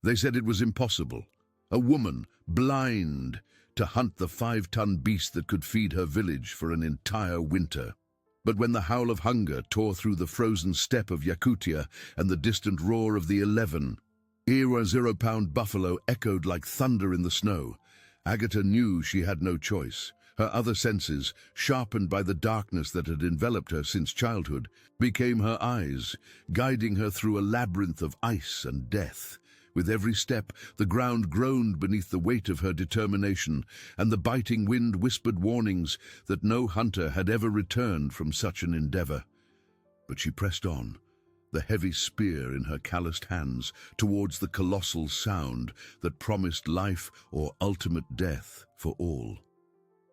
They said it was impossible. A woman, blind, to hunt the 5-ton beast that could feed her village for an entire winter. But when the howl of hunger tore through the frozen steppe of Yakutia and the distant roar of the 11 0-pound buffalo echoed like thunder in the snow, Agatha knew she had no choice. Her other senses, sharpened by the darkness that had enveloped her since childhood, became her eyes, guiding her through a labyrinth of ice and death. With every step, the ground groaned beneath the weight of her determination, and the biting wind whispered warnings that no hunter had ever returned from such an endeavor. But she pressed on, the heavy spear in her calloused hands, towards the colossal sound that promised life or ultimate death for all.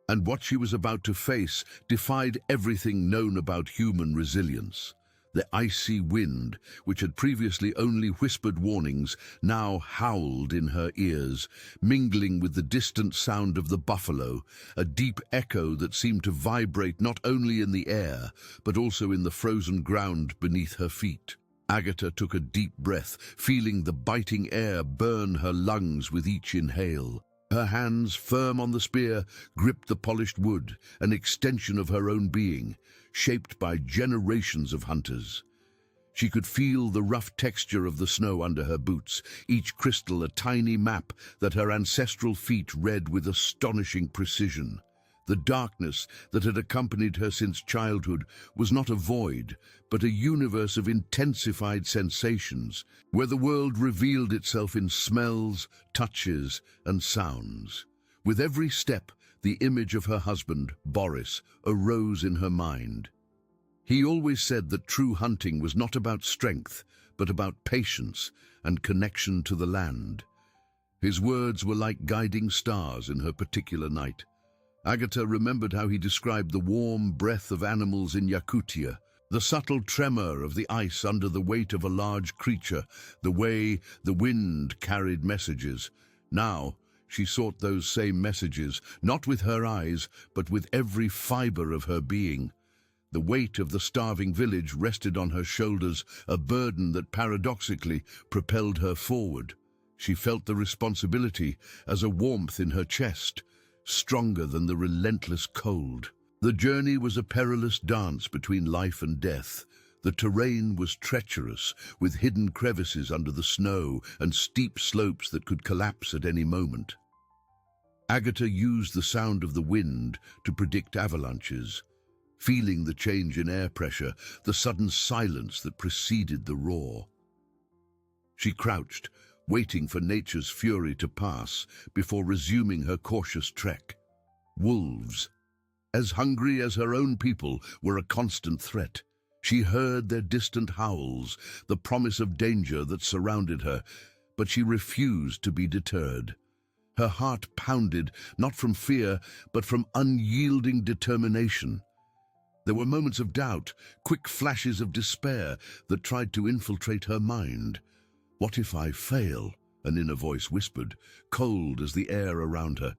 And what she was about to face defied everything known about human resilience. The icy wind, which had previously only whispered warnings, now howled in her ears, mingling with the distant sound of the buffalo, a deep echo that seemed to vibrate not only in the air, but also in the frozen ground beneath her feet. Agatha took a deep breath, feeling the biting air burn her lungs with each inhale. Her hands, firm on the spear, gripped the polished wood, an extension of her own being, shaped by generations of hunters. She could feel the rough texture of the snow under her boots, each crystal a tiny map that her ancestral feet read with astonishing precision. The darkness that had accompanied her since childhood was not a void, but a universe of intensified sensations, where the world revealed itself in smells, touches, and sounds. With every step, the image of her husband, Boris, arose in her mind. He always said that true hunting was not about strength, but about patience and connection to the land. His words were like guiding stars in her particular night. Agatha remembered how he described the warm breath of animals in Yakutia, the subtle tremor of the ice under the weight of a large creature, the way the wind carried messages. Now, she sought those same messages, not with her eyes, but with every fiber of her being. The weight of the starving village rested on her shoulders, a burden that paradoxically propelled her forward. She felt the responsibility as a warmth in her chest, stronger than the relentless cold. The journey was a perilous dance between life and death. The terrain was treacherous, with hidden crevices under the snow and steep slopes that could collapse at any moment. Agatha used the sound of the wind to predict avalanches, feeling the change in air pressure, the sudden silence that preceded the roar. She crouched, waiting for nature's fury to pass before resuming her cautious trek. Wolves, as hungry as her own people, were a constant threat. She heard their distant howls, the promise of danger that surrounded her, but she refused to be deterred. Her heart pounded, not from fear, but from unyielding determination. There were moments of doubt, quick flashes of despair that tried to infiltrate her mind. "What if I fail?" an inner voice whispered, cold as the air around her.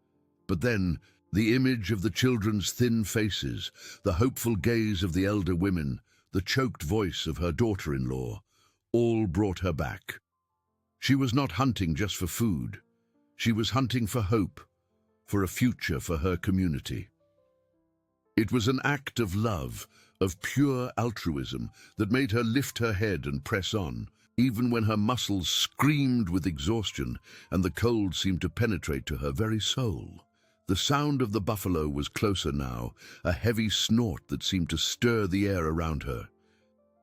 But then, the image of the children's thin faces, the hopeful gaze of the elder women, the choked voice of her daughter-in-law, all brought her back. She was not hunting just for food. She was hunting for hope, for a future for her community. It was an act of love, of pure altruism, that made her lift her head and press on, even when her muscles screamed with exhaustion and the cold seemed to penetrate to her very soul. The sound of the buffalo was closer now, a heavy snort that seemed to stir the air around her.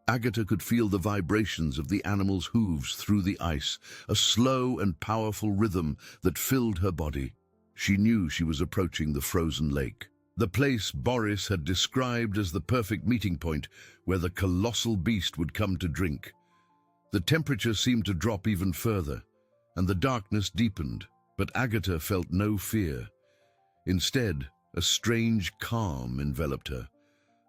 Agatha could feel the vibrations of the animal's hooves through the ice, a slow and powerful rhythm that filled her body. She knew she was approaching the frozen lake, the place Boris had described as the perfect meeting point where the colossal beast would come to drink. The temperature seemed to drop even further, and the darkness deepened, but Agatha felt no fear. Instead, a strange calm enveloped her,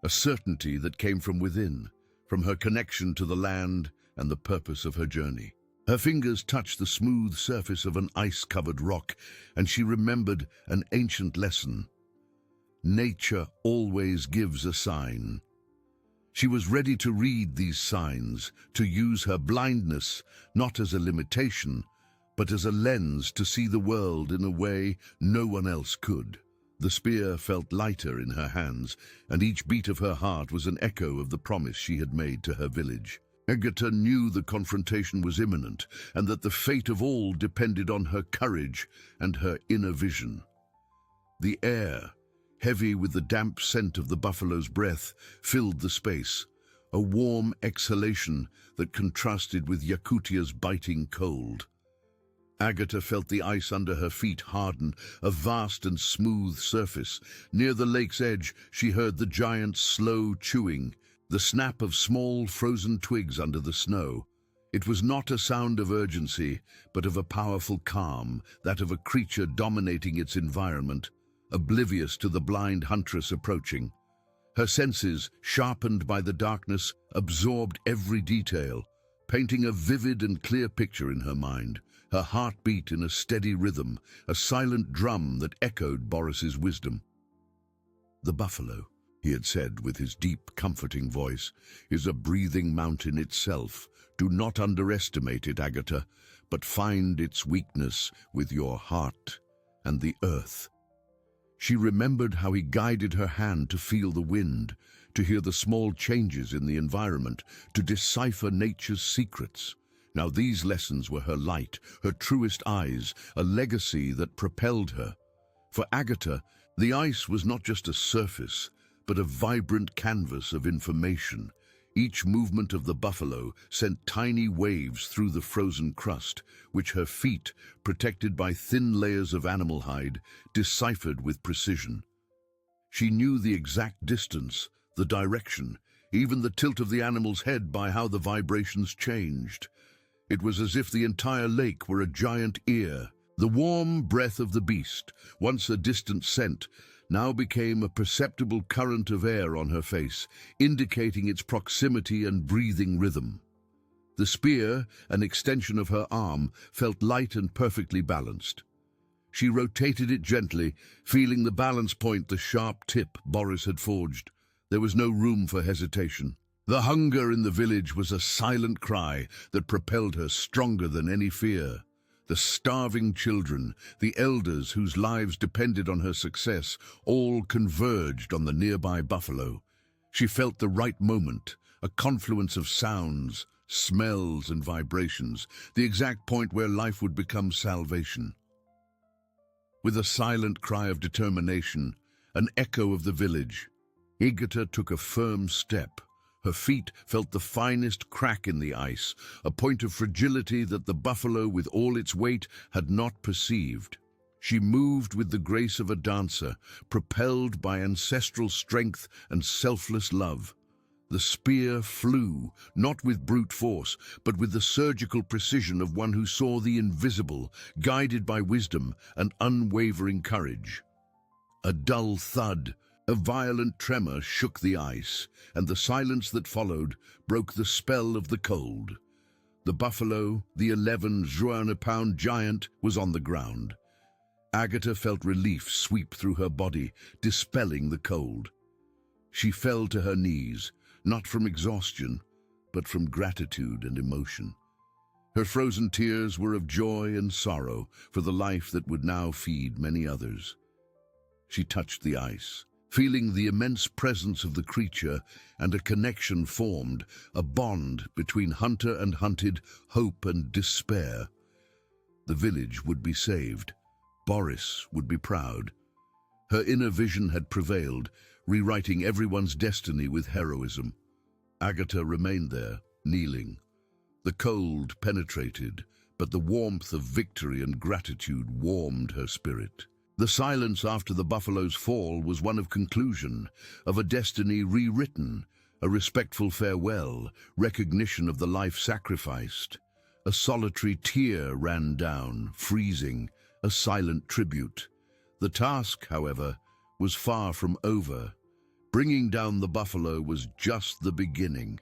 a certainty that came from within, from her connection to the land and the purpose of her journey. Her fingers touched the smooth surface of an ice-covered rock, and she remembered an ancient lesson. Nature always gives a sign. She was ready to read these signs, to use her blindness not as a limitation, but as a lens to see the world in a way no one else could. The spear felt lighter in her hands, and each beat of her heart was an echo of the promise she had made to her village. Agatha knew the confrontation was imminent, and that the fate of all depended on her courage and her inner vision. The air, heavy with the damp scent of the buffalo's breath, filled the space, a warm exhalation that contrasted with Yakutia's biting cold. Agatha felt the ice under her feet harden, a vast and smooth surface. Near the lake's edge, she heard the giant's slow chewing, the snap of small frozen twigs under the snow. It was not a sound of urgency, but of a powerful calm, that of a creature dominating its environment, oblivious to the blind huntress approaching. Her senses, sharpened by the darkness, absorbed every detail, painting a vivid and clear picture in her mind. Her heart beat in a steady rhythm, a silent drum that echoed Boris's wisdom. "The buffalo," he had said with his deep, comforting voice, "is a breathing mountain itself. Do not underestimate it, Agatha, but find its weakness with your heart and the earth." She remembered how he guided her hand to feel the wind, to hear the small changes in the environment, to decipher nature's secrets. Now these lessons were her light, her truest eyes, a legacy that propelled her. For Agatha, the ice was not just a surface, but a vibrant canvas of information. Each movement of the buffalo sent tiny waves through the frozen crust, which her feet, protected by thin layers of animal hide, deciphered with precision. She knew the exact distance, the direction, even the tilt of the animal's head by how the vibrations changed. It was as if the entire lake were a giant ear. The warm breath of the beast, once a distant scent, now became a perceptible current of air on her face, indicating its proximity and breathing rhythm. The spear, an extension of her arm, felt light and perfectly balanced. She rotated it gently, feeling the balance point the sharp tip Boris had forged. There was no room for hesitation. The hunger in the village was a silent cry that propelled her stronger than any fear. The starving children, the elders whose lives depended on her success, all converged on the nearby buffalo. She felt the right moment, a confluence of sounds, smells and vibrations, the exact point where life would become salvation. With a silent cry of determination, an echo of the village, Agatha took a firm step. Her feet felt the finest crack in the ice, a point of fragility that the buffalo with all its weight had not perceived. She moved with the grace of a dancer, propelled by ancestral strength and selfless love. The spear flew, not with brute force, but with the surgical precision of one who saw the invisible, guided by wisdom and unwavering courage. A dull thud, a violent tremor shook the ice, and the silence that followed broke the spell of the cold. The buffalo, the 11-pound giant, was on the ground. Agatha felt relief sweep through her body, dispelling the cold. She fell to her knees, not from exhaustion, but from gratitude and emotion. Her frozen tears were of joy and sorrow for the life that would now feed many others. She touched the ice, feeling the immense presence of the creature, and a connection formed, a bond between hunter and hunted, hope and despair. The village would be saved. Boris would be proud. Her inner vision had prevailed, rewriting everyone's destiny with heroism. Agatha remained there, kneeling. The cold penetrated, but the warmth of victory and gratitude warmed her spirit. The silence after the buffalo's fall was one of conclusion, of a destiny rewritten, a respectful farewell, recognition of the life sacrificed. A solitary tear ran down, freezing, a silent tribute. The task, however, was far from over. Bringing down the buffalo was just the beginning.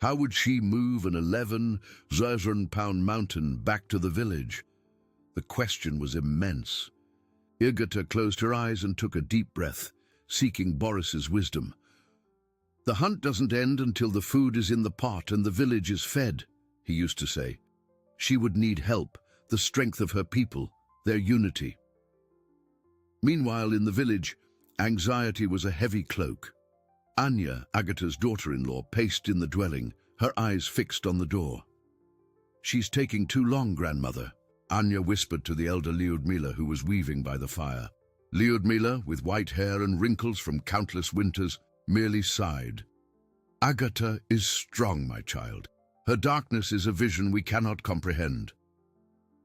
How would she move an 11-pound mountain back to the village? The question was immense. Agatha closed her eyes and took a deep breath, seeking Boris's wisdom. "The hunt doesn't end until the food is in the pot and the village is fed," he used to say. She would need help, the strength of her people, their unity. Meanwhile, in the village, anxiety was a heavy cloak. Anya, Agata's daughter-in-law, paced in the dwelling, her eyes fixed on the door. "She's taking too long, grandmother," Anya whispered to the elder Lyudmila, who was weaving by the fire. Lyudmila, with white hair and wrinkles from countless winters, merely sighed. "Agata is strong, my child. Her darkness is a vision we cannot comprehend."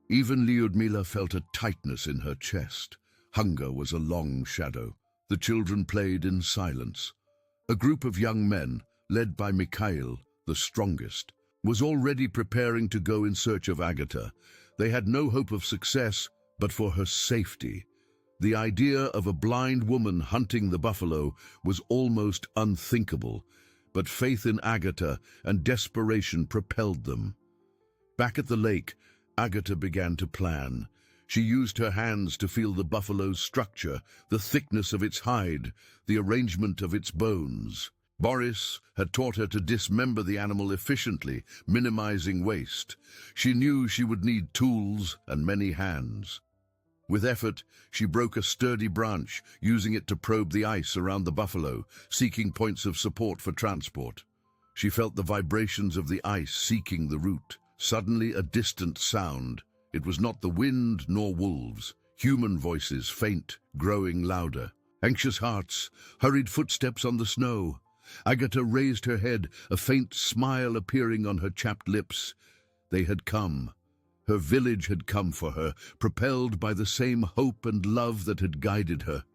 Even Lyudmila felt a tightness in her chest. Hunger was a long shadow. The children played in silence. A group of young men, led by Mikhail, the strongest, was already preparing to go in search of Agata. They had no hope of success, but for her safety. The idea of a blind woman hunting the buffalo was almost unthinkable, but faith in Agata and desperation propelled them. Back at the lake, Agata began to plan. She used her hands to feel the buffalo's structure, the thickness of its hide, the arrangement of its bones. Boris had taught her to dismember the animal efficiently, minimizing waste. She knew she would need tools and many hands. With effort, she broke a sturdy branch, using it to probe the ice around the buffalo, seeking points of support for transport. She felt the vibrations of the ice seeking the route. Suddenly, a distant sound. It was not the wind nor wolves. Human voices, faint, growing louder. Anxious hearts, hurried footsteps on the snow. Agata raised her head, a faint smile appearing on her chapped lips. They had come. Her village had come for her, propelled by the same hope and love that had guided her.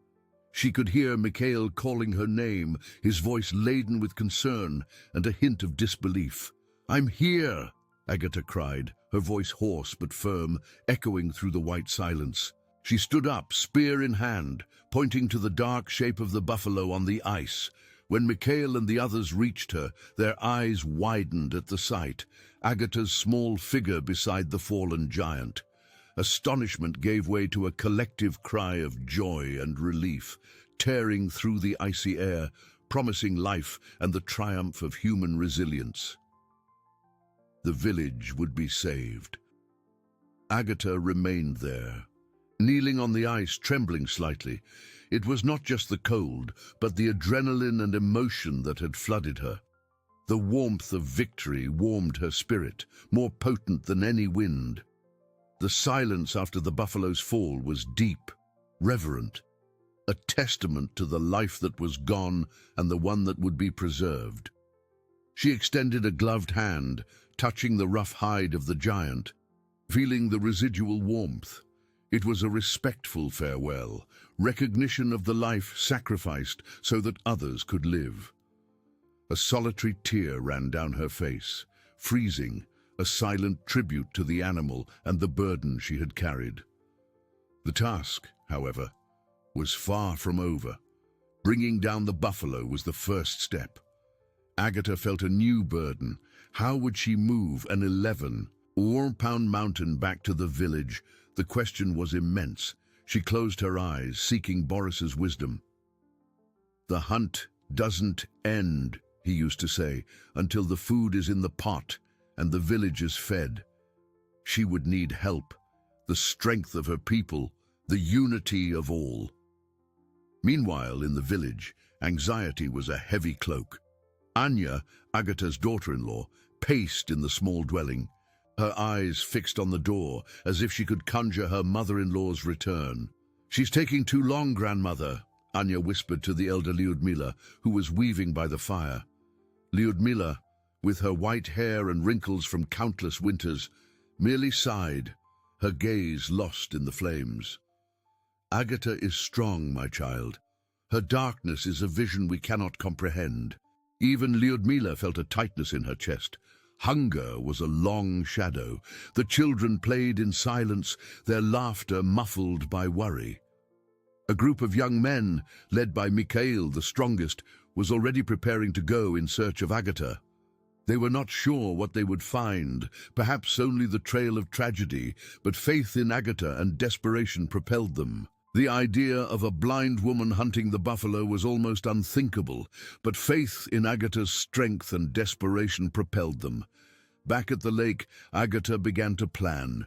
She could hear Mikhail calling her name, his voice laden with concern and a hint of disbelief. "I'm here!" Agata cried, her voice hoarse but firm, echoing through the white silence. She stood up, spear in hand, pointing to the dark shape of the buffalo on the ice. When Mikhail and the others reached her, their eyes widened at the sight, Agata's small figure beside the fallen giant. Astonishment gave way to a collective cry of joy and relief, tearing through the icy air, promising life and the triumph of human resilience. The village would be saved. Agata remained there, kneeling on the ice, trembling slightly. It was not just the cold, but the adrenaline and emotion that had flooded her. The warmth of victory warmed her spirit, more potent than any wind. The silence after the buffalo's fall was deep, reverent, a testament to the life that was gone and the one that would be preserved. She extended a gloved hand, touching the rough hide of the giant, feeling the residual warmth. It was a respectful farewell, recognition of the life sacrificed so that others could live. A solitary tear ran down her face, freezing, a silent tribute to the animal and the burden she had carried. The task, however, was far from over. Bringing down the buffalo was the first step. Agata felt a new burden. How would she move an 11-pound mountain back to the village? The question was immense. She closed her eyes, seeking Boris's wisdom. "The hunt doesn't end," he used to say, "until the food is in the pot and the village is fed." She would need help, the strength of her people, the unity of all. Meanwhile, in the village, anxiety was a heavy cloak. Anya, Agata's daughter-in-law, paced in the small dwelling, her eyes fixed on the door, as if she could conjure her mother-in-law's return. "She's taking too long, grandmother," Anya whispered to the elder Lyudmila, who was weaving by the fire. Lyudmila, with her white hair and wrinkles from countless winters, merely sighed, her gaze lost in the flames. "Agata is strong, my child. Her darkness is a vision we cannot comprehend." Even Lyudmila felt a tightness in her chest. Hunger was a long shadow. The children played in silence, their laughter muffled by worry. A group of young men, led by Mikhail, the strongest, was already preparing to go in search of Agata. They were not sure what they would find, perhaps only the trail of tragedy, but faith in Agata and desperation propelled them. The idea of a blind woman hunting the buffalo was almost unthinkable, but faith in Agata's strength and desperation propelled them. Back at the lake, Agata began to plan.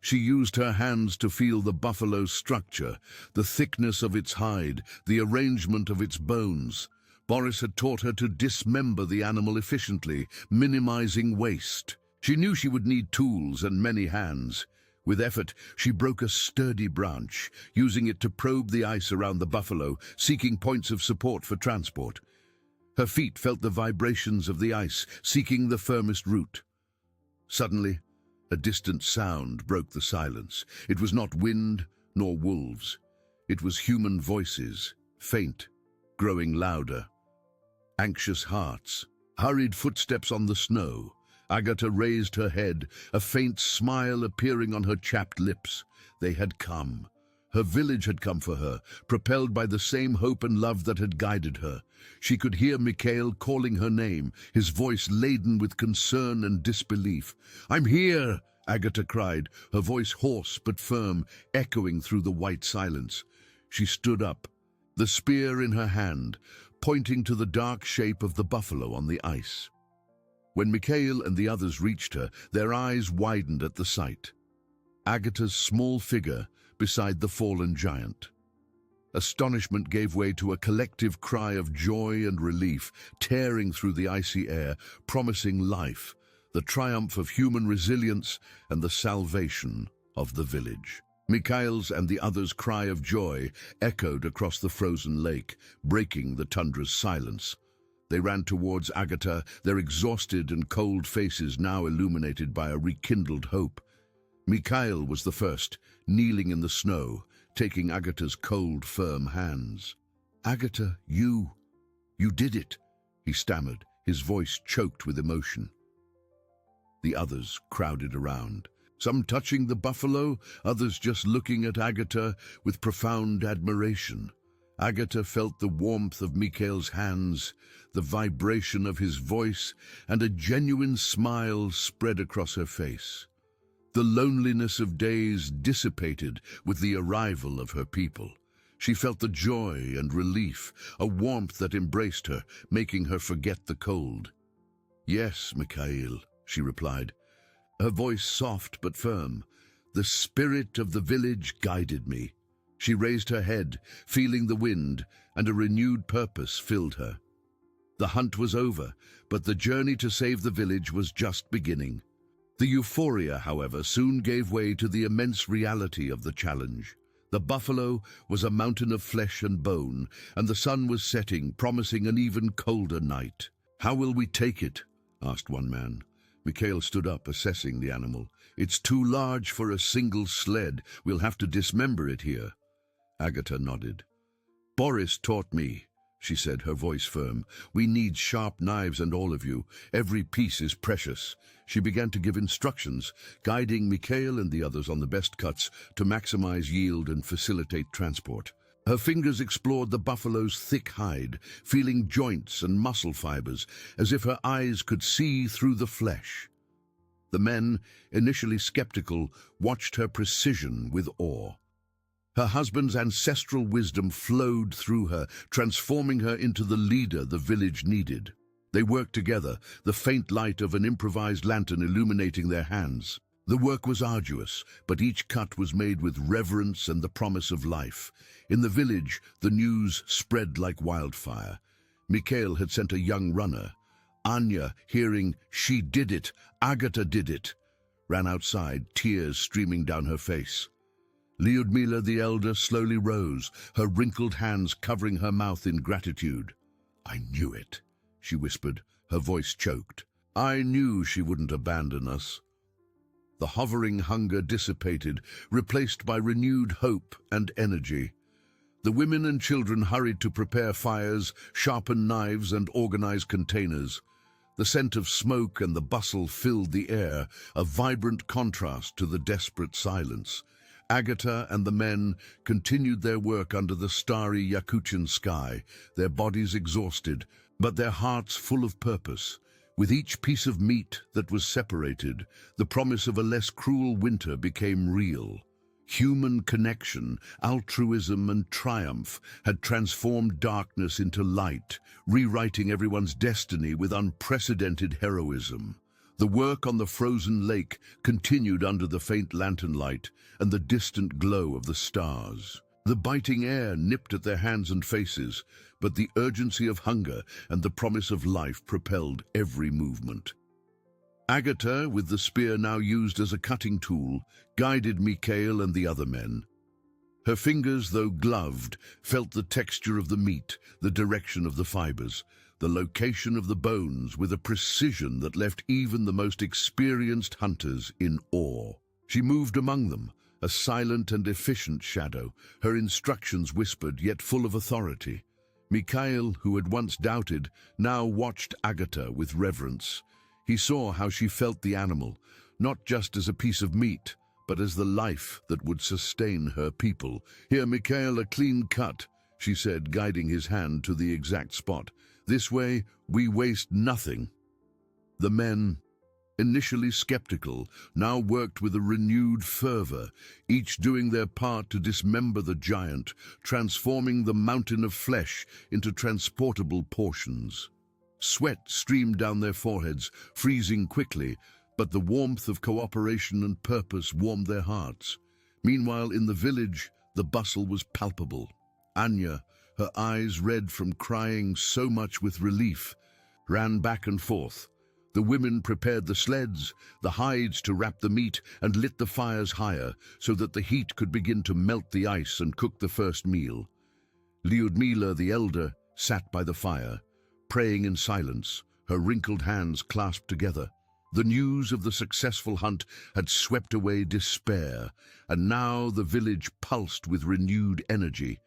She used her hands to feel the buffalo's structure, the thickness of its hide, the arrangement of its bones. Boris had taught her to dismember the animal efficiently, minimizing waste. She knew she would need tools and many hands. With effort, she broke a sturdy branch, using it to probe the ice around the buffalo, seeking points of support for transport. Her feet felt the vibrations of the ice, seeking the firmest root. Suddenly, a distant sound broke the silence. It was not wind nor wolves. It was human voices, faint, growing louder. Anxious hearts, hurried footsteps on the snow. Agatha raised her head, a faint smile appearing on her chapped lips. They had come. Her village had come for her, propelled by the same hope and love that had guided her. She could hear Mikhail calling her name, his voice laden with concern and disbelief. "I'm here!" Agatha cried, her voice hoarse but firm, echoing through the white silence. She stood up, the spear in her hand, pointing to the dark shape of the buffalo on the ice. When Mikhail and the others reached her, their eyes widened at the sight. Agatha's small figure beside the fallen giant. Astonishment gave way to a collective cry of joy and relief, tearing through the icy air, promising life, the triumph of human resilience and the salvation of the village. Mikhail's and the others' cry of joy echoed across the frozen lake, breaking the tundra's silence. They ran towards Agatha, their exhausted and cold faces now illuminated by a rekindled hope. Mikhail was the first, kneeling in the snow, taking Agatha's cold, firm hands. "Agatha, you did it," he stammered, his voice choked with emotion. The others crowded around, some touching the buffalo, others just looking at Agatha with profound admiration. Agatha felt the warmth of Mikhail's hands, the vibration of his voice, and a genuine smile spread across her face. The loneliness of days dissipated with the arrival of her people. She felt the joy and relief, a warmth that embraced her, making her forget the cold. "Yes, Mikhail," she replied, her voice soft but firm. "The spirit of the village guided me." She raised her head, feeling the wind, and a renewed purpose filled her. The hunt was over, but the journey to save the village was just beginning. The euphoria, however, soon gave way to the immense reality of the challenge. The buffalo was a mountain of flesh and bone, and the sun was setting, promising an even colder night. "How will we take it?" asked one man. Mikhail stood up, assessing the animal. "It's too large for a single sled. We'll have to dismember it here." Agatha nodded. "Boris taught me," she said, her voice firm. "We need sharp knives and all of you. Every piece is precious." She began to give instructions, guiding Mikhail and the others on the best cuts to maximize yield and facilitate transport. Her fingers explored the buffalo's thick hide, feeling joints and muscle fibers, as if her eyes could see through the flesh. The men, initially skeptical, watched her precision with awe. Her husband's ancestral wisdom flowed through her, transforming her into the leader the village needed. They worked together, the faint light of an improvised lantern illuminating their hands. The work was arduous, but each cut was made with reverence and the promise of life. In the village, the news spread like wildfire. Mikhail had sent a young runner. Anya, hearing, "She did it, Agatha did it," ran outside, tears streaming down her face. Lyudmila the elder slowly rose, her wrinkled hands covering her mouth in gratitude. "I knew it," she whispered, her voice choked. "I knew she wouldn't abandon us." The hovering hunger dissipated, replaced by renewed hope and energy. The women and children hurried to prepare fires, sharpen knives, and organize containers. The scent of smoke and the bustle filled the air, a vibrant contrast to the desperate silence. Agatha and the men continued their work under the starry Yakutian sky, their bodies exhausted, but their hearts full of purpose. With each piece of meat that was separated, the promise of a less cruel winter became real. Human connection, altruism, and triumph had transformed darkness into light, rewriting everyone's destiny with unprecedented heroism. The work on the frozen lake continued under the faint lantern light and the distant glow of the stars. The biting air nipped at their hands and faces, but the urgency of hunger and the promise of life propelled every movement. Agatha, with the spear now used as a cutting tool, guided Mikhail and the other men. Her fingers, though gloved, felt the texture of the meat, the direction of the fibers, the location of the bones with a precision that left even the most experienced hunters in awe. She moved among them, a silent and efficient shadow, her instructions whispered yet full of authority. Mikhail, who had once doubted, now watched Agatha with reverence. He saw how she felt the animal, not just as a piece of meat, but as the life that would sustain her people. "Here, Mikhail, a clean cut," she said, guiding his hand to the exact spot. "This way, we waste nothing." The men, initially skeptical, now worked with a renewed fervor, each doing their part to dismember the giant, transforming the mountain of flesh into transportable portions. Sweat streamed down their foreheads, freezing quickly, but the warmth of cooperation and purpose warmed their hearts. Meanwhile, in the village, the bustle was palpable. Anya, her eyes red from crying so much with relief, ran back and forth. The women prepared the sleds, the hides to wrap the meat, and lit the fires higher so that the heat could begin to melt the ice and cook the first meal. Lyudmila, the elder, sat by the fire, praying in silence, her wrinkled hands clasped together. The news of the successful hunt had swept away despair, and now the village pulsed with renewed energy,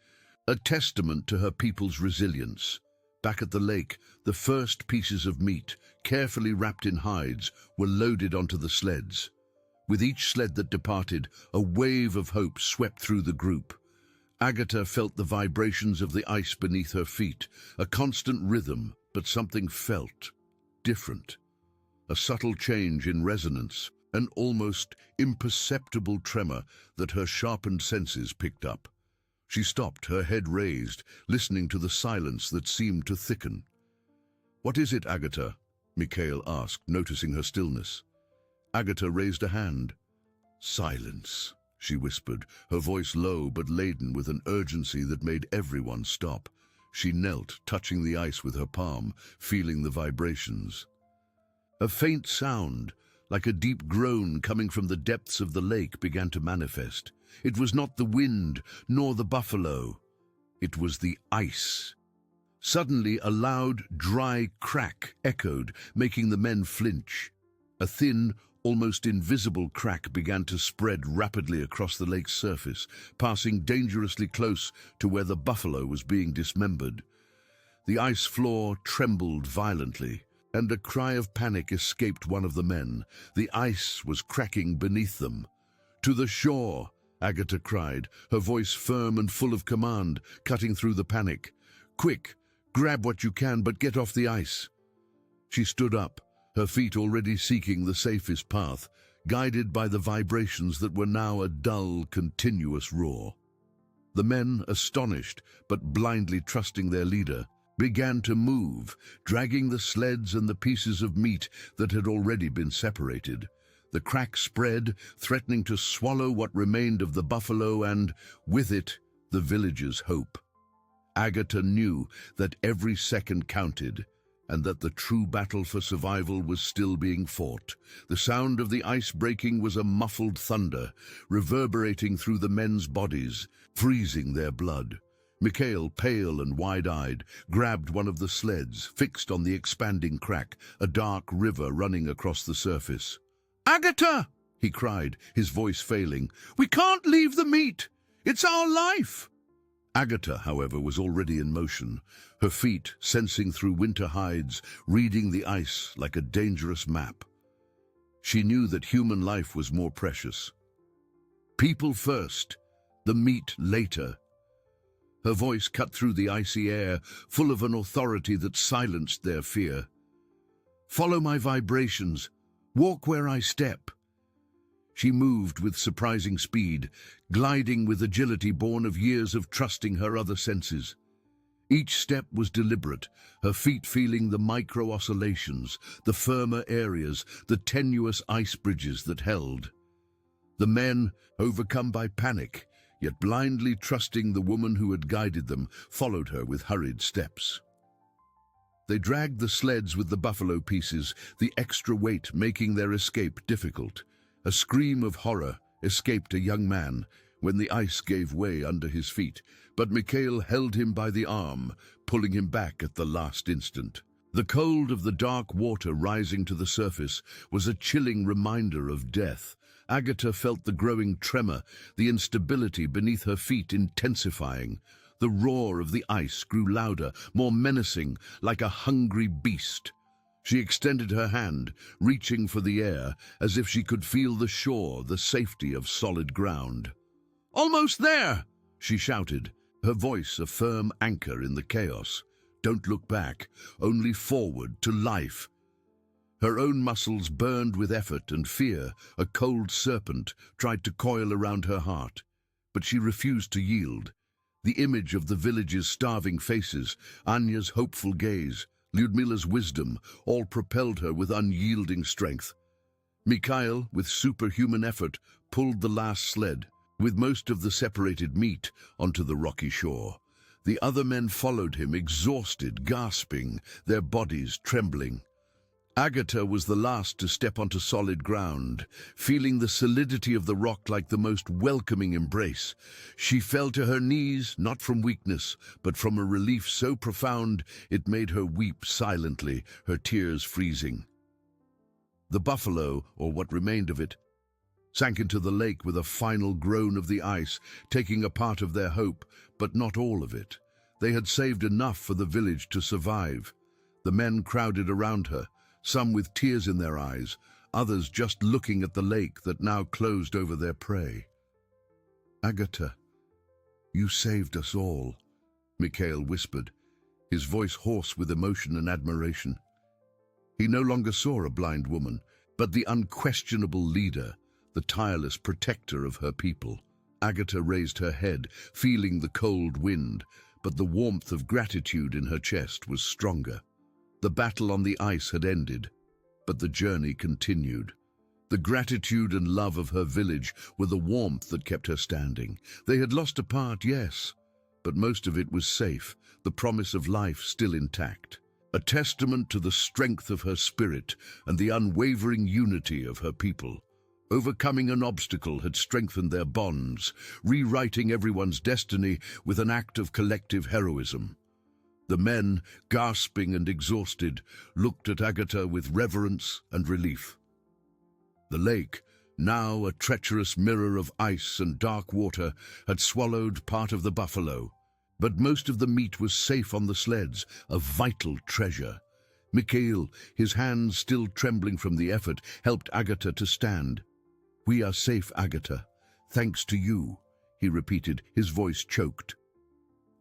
a testament to her people's resilience. Back at the lake, the first pieces of meat, carefully wrapped in hides, were loaded onto the sleds. With each sled that departed, a wave of hope swept through the group. Agatha felt the vibrations of the ice beneath her feet, a constant rhythm, but something felt different. A subtle change in resonance, an almost imperceptible tremor that her sharpened senses picked up. She stopped, her head raised, listening to the silence that seemed to thicken. "What is it, Agatha?" Mikhail asked, noticing her stillness. Agatha raised a hand. "Silence," she whispered, her voice low but laden with an urgency that made everyone stop. She knelt, touching the ice with her palm, feeling the vibrations. A faint sound, like a deep groan coming from the depths of the lake, began to manifest. It was not the wind, nor the buffalo. It was the ice. Suddenly, a loud, dry crack echoed, making the men flinch. A thin, almost invisible crack began to spread rapidly across the lake's surface, passing dangerously close to where the buffalo was being dismembered. The ice floor trembled violently, and a cry of panic escaped one of the men. The ice was cracking beneath them. "To the shore!" Agatha cried, her voice firm and full of command, cutting through the panic. "Quick! Grab what you can, but get off the ice." She stood up, her feet already seeking the safest path, guided by the vibrations that were now a dull, continuous roar. The men, astonished but blindly trusting their leader, began to move, dragging the sleds and the pieces of meat that had already been separated. The crack spread, threatening to swallow what remained of the buffalo and, with it, the village's hope. Agatha knew that every second counted, and that the true battle for survival was still being fought. The sound of the ice breaking was a muffled thunder, reverberating through the men's bodies, freezing their blood. Mikhail, pale and wide-eyed, grabbed one of the sleds, fixed on the expanding crack, a dark river running across the surface. "Agatha!" he cried, his voice failing. "We can't leave the meat! It's our life!" Agatha, however, was already in motion, her feet sensing through winter hides, reading the ice like a dangerous map. She knew that human life was more precious. People first, the meat later. Her voice cut through the icy air, full of an authority that silenced their fear. "Follow my vibrations. Walk where I step." She moved with surprising speed, gliding with agility born of years of trusting her other senses. Each step was deliberate, her feet feeling the micro-oscillations, the firmer areas, the tenuous ice bridges that held. The men, overcome by panic, yet blindly trusting the woman who had guided them, followed her with hurried steps. They dragged the sleds with the buffalo pieces, the extra weight making their escape difficult. A scream of horror escaped a young man when the ice gave way under his feet, but Mikhail held him by the arm, pulling him back at the last instant. The cold of the dark water rising to the surface was a chilling reminder of death. Agatha felt the growing tremor, the instability beneath her feet intensifying. The roar of the ice grew louder, more menacing, like a hungry beast. She extended her hand, reaching for the air, as if she could feel the shore, the safety of solid ground. "Almost there!" she shouted, her voice a firm anchor in the chaos. "Don't look back, only forward to life." Her own muscles burned with effort and fear. A cold serpent tried to coil around her heart, but she refused to yield. The image of the village's starving faces, Anya's hopeful gaze, Lyudmila's wisdom, all propelled her with unyielding strength. Mikhail, with superhuman effort, pulled the last sled, with most of the separated meat, onto the rocky shore. The other men followed him, exhausted, gasping, their bodies trembling. Agatha was the last to step onto solid ground, feeling the solidity of the rock like the most welcoming embrace. She fell to her knees, not from weakness, but from a relief so profound it made her weep silently, her tears freezing. The buffalo, or what remained of it, sank into the lake with a final groan of the ice, taking a part of their hope, but not all of it. They had saved enough for the village to survive. The men crowded around her, some with tears in their eyes, others just looking at the lake that now closed over their prey. "Agatha, you saved us all," Mikhail whispered, his voice hoarse with emotion and admiration. He no longer saw a blind woman, but the unquestionable leader, the tireless protector of her people. Agatha raised her head, feeling the cold wind, but the warmth of gratitude in her chest was stronger. The battle on the ice had ended, but the journey continued. The gratitude and love of her village were the warmth that kept her standing. They had lost a part, yes, but most of it was safe, the promise of life still intact. A testament to the strength of her spirit and the unwavering unity of her people. Overcoming an obstacle had strengthened their bonds, rewriting everyone's destiny with an act of collective heroism. The men, gasping and exhausted, looked at Agatha with reverence and relief. The lake, now a treacherous mirror of ice and dark water, had swallowed part of the buffalo, but most of the meat was safe on the sleds, a vital treasure. Mikhail, his hands still trembling from the effort, helped Agatha to stand. "We are safe, Agatha, thanks to you," he repeated, his voice choked.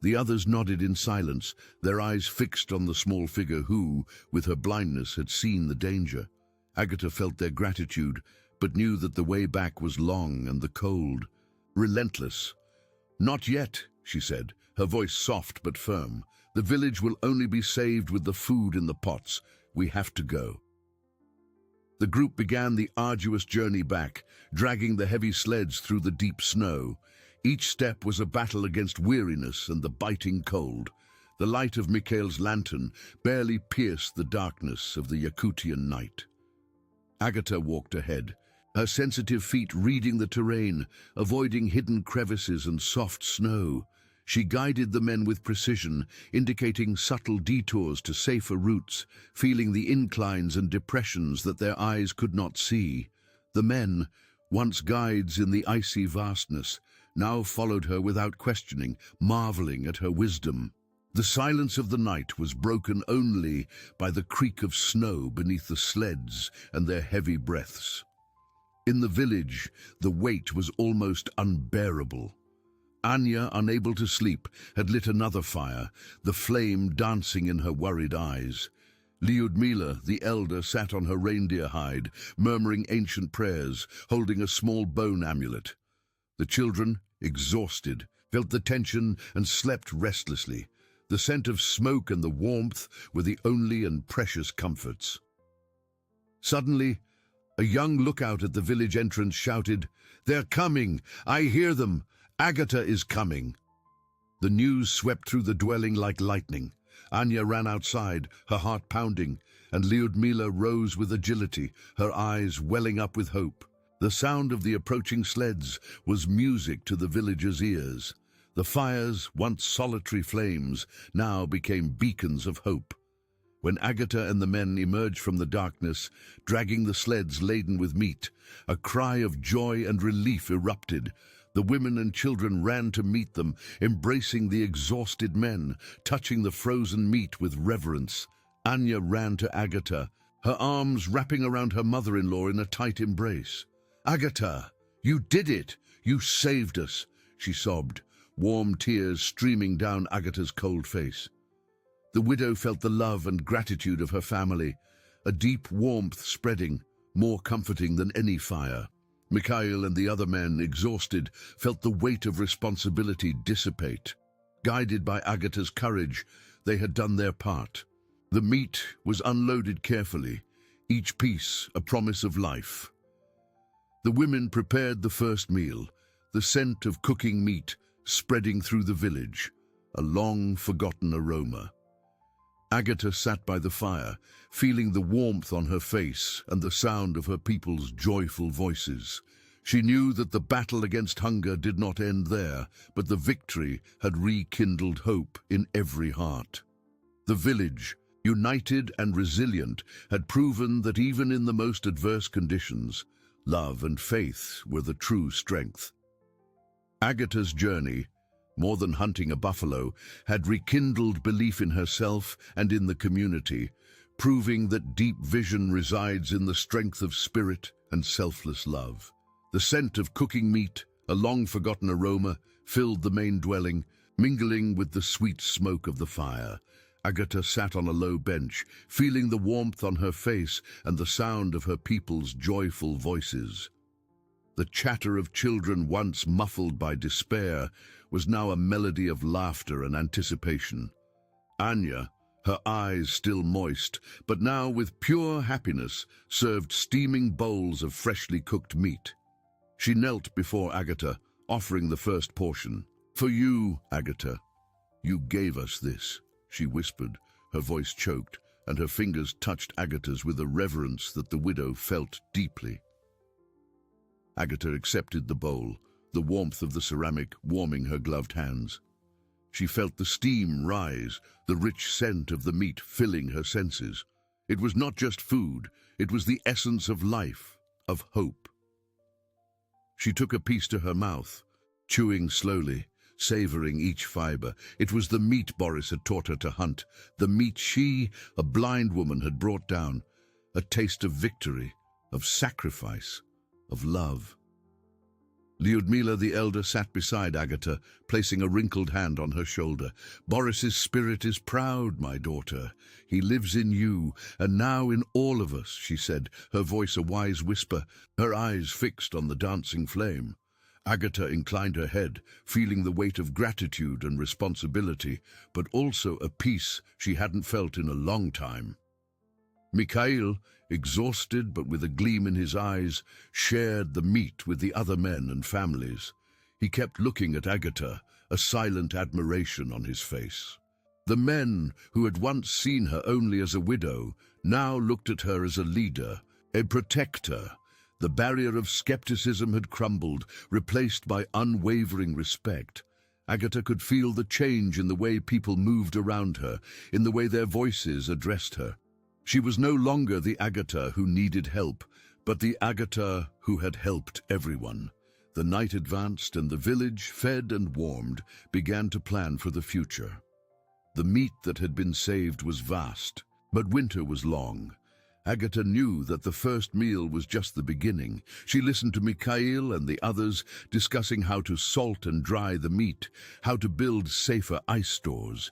The others nodded in silence, their eyes fixed on the small figure who, with her blindness, had seen the danger. Agatha felt their gratitude, but knew that the way back was long and the cold, relentless. "Not yet," she said, her voice soft but firm. "The village will only be saved with the food in the pots. We have to go." The group began the arduous journey back, dragging the heavy sleds through the deep snow. Each step was a battle against weariness and the biting cold. The light of Mikhail's lantern barely pierced the darkness of the Yakutian night. Agatha walked ahead, her sensitive feet reading the terrain, avoiding hidden crevices and soft snow. She guided the men with precision, indicating subtle detours to safer routes, feeling the inclines and depressions that their eyes could not see. The men, once guides in the icy vastness, now followed her without questioning, marveling at her wisdom. The silence of the night was broken only by the creak of snow beneath the sleds and their heavy breaths. In the village, the weight was almost unbearable. Anya, unable to sleep, had lit another fire, the flame dancing in her worried eyes. Lyudmila, the elder, sat on her reindeer hide, murmuring ancient prayers, holding a small bone amulet. The children, exhausted, felt the tension and slept restlessly. The scent of smoke and the warmth were the only and precious comforts. Suddenly, a young lookout at the village entrance shouted, "They're coming! I hear them! Agatha is coming!" The news swept through the dwelling like lightning. Anya ran outside, her heart pounding, and Lyudmila rose with agility, her eyes welling up with hope. The sound of the approaching sleds was music to the villagers' ears. The fires, once solitary flames, now became beacons of hope. When Agatha and the men emerged from the darkness, dragging the sleds laden with meat, a cry of joy and relief erupted. The women and children ran to meet them, embracing the exhausted men, touching the frozen meat with reverence. Anya ran to Agatha, her arms wrapping around her mother-in-law in a tight embrace. "Agatha, you did it! You saved us!" she sobbed, warm tears streaming down Agatha's cold face. The widow felt the love and gratitude of her family, a deep warmth spreading, more comforting than any fire. Mikhail and the other men, exhausted, felt the weight of responsibility dissipate. Guided by Agatha's courage, they had done their part. The meat was unloaded carefully, each piece a promise of life. The women prepared the first meal, the scent of cooking meat spreading through the village, a long-forgotten aroma. Agatha sat by the fire, feeling the warmth on her face and the sound of her people's joyful voices. She knew that the battle against hunger did not end there, but the victory had rekindled hope in every heart. The village, united and resilient, had proven that even in the most adverse conditions, love and faith were the true strength. Agatha's journey, more than hunting a buffalo, had rekindled belief in herself and in the community, proving that deep vision resides in the strength of spirit and selfless love. The scent of cooking meat, a long-forgotten aroma, filled the main dwelling, mingling with the sweet smoke of the fire. Agatha sat on a low bench, feeling the warmth on her face and the sound of her people's joyful voices. The chatter of children, once muffled by despair, was now a melody of laughter and anticipation. Anya, her eyes still moist, but now with pure happiness, served steaming bowls of freshly cooked meat. She knelt before Agatha, offering the first portion. "For you, Agatha, you gave us this," she whispered, her voice choked, and her fingers touched Agatha's with a reverence that the widow felt deeply. Agatha accepted the bowl, the warmth of the ceramic warming her gloved hands. She felt the steam rise, the rich scent of the meat filling her senses. It was not just food, it was the essence of life, of hope. She took a piece to her mouth, chewing slowly, savoring each fiber. It was the meat Boris had taught her to hunt, the meat she, a blind woman, had brought down, a taste of victory, of sacrifice, of love. Lyudmila the elder sat beside Agatha, placing a wrinkled hand on her shoulder. "Boris's spirit is proud, my daughter. He lives in you, and now in all of us," she said, her voice a wise whisper, her eyes fixed on the dancing flame. Agatha inclined her head, feeling the weight of gratitude and responsibility, but also a peace she hadn't felt in a long time. Mikhail, exhausted but with a gleam in his eyes, shared the meat with the other men and families. He kept looking at Agatha, a silent admiration on his face. The men, who had once seen her only as a widow, now looked at her as a leader, a protector. The barrier of skepticism had crumbled, replaced by unwavering respect. Agatha could feel the change in the way people moved around her, in the way their voices addressed her. She was no longer the Agatha who needed help, but the Agatha who had helped everyone. The night advanced, and the village, fed and warmed, began to plan for the future. The meat that had been saved was vast, but winter was long. Agatha knew that the first meal was just the beginning. She listened to Mikhail and the others discussing how to salt and dry the meat, how to build safer ice stores.